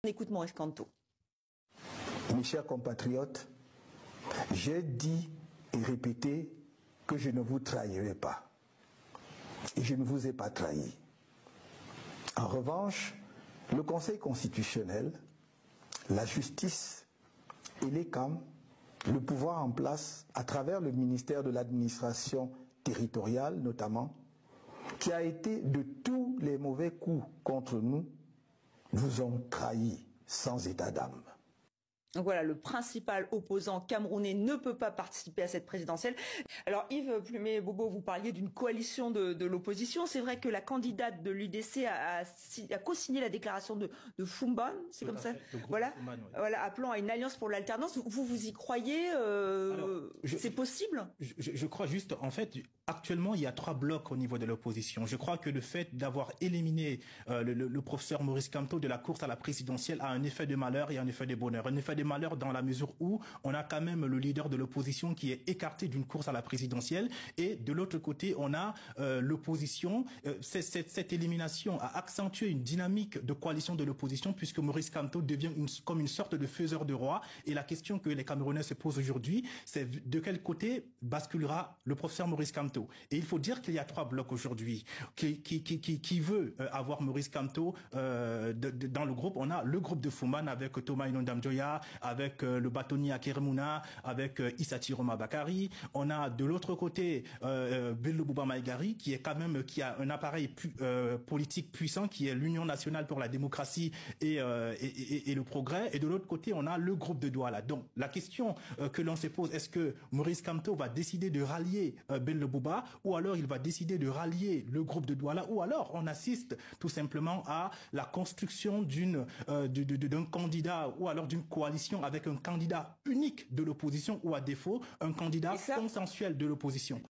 On écoute Maurice Kamto. Mes chers compatriotes, j'ai dit et répété que je ne vous trahirai pas. Et je ne vous ai pas trahi. En revanche, le Conseil constitutionnel, la justice et les CAM, le pouvoir en place à travers le ministère de l'administration territoriale notamment, qui a été de tous les mauvais coups contre nous, vous ont trahis sans état d'âme. Donc voilà, le principal opposant camerounais ne peut pas participer à cette présidentielle. Alors Yves Plumet-Bobo, vous parliez d'une coalition de l'opposition. C'est vrai que la candidate de l'UDC a co-signé la déclaration de Fumban, c'est comme ça. Voilà, Fumban, oui. Voilà, appelant à une alliance pour l'alternance. Vous y croyez c'est possible? Je crois juste, en fait, actuellement, il y a 3 blocs au niveau de l'opposition. Je crois que le fait d'avoir éliminé le professeur Maurice Kamto de la course à la présidentielle a un effet de malheur et un effet de bonheur. Un effet de malheur dans la mesure où on a quand même le leader de l'opposition qui est écarté d'une course à la présidentielle, et de l'autre côté on a l'opposition. Cette élimination a accentué une dynamique de coalition de l'opposition, puisque Maurice Kamto devient comme une sorte de faiseur de roi, et la question que les Camerounais se posent aujourd'hui, c'est de quel côté basculera le professeur Maurice Kamto. Et il faut dire qu'il y a 3 blocs aujourd'hui qui veut avoir Maurice Kamto dans le groupe. On a le groupe de Fumban avec Thomas Inondam Joya, avec le bâtonnier Akeremouna, avec Issati Roma Bakari. On a de l'autre côté Bello Bouba Maïgari, qui a un appareil politique puissant, qui est l'Union nationale pour la démocratie et le progrès. Et de l'autre côté, on a le groupe de Douala. Donc la question que l'on se pose, est-ce que Maurice Kamto va décider de rallier Bello Bouba, ou alors il va décider de rallier le groupe de Douala, ou alors on assiste tout simplement à la construction d'un candidat, ou alors d'une coalition avec un candidat unique de l'opposition, ou à défaut un candidat consensuel de l'opposition.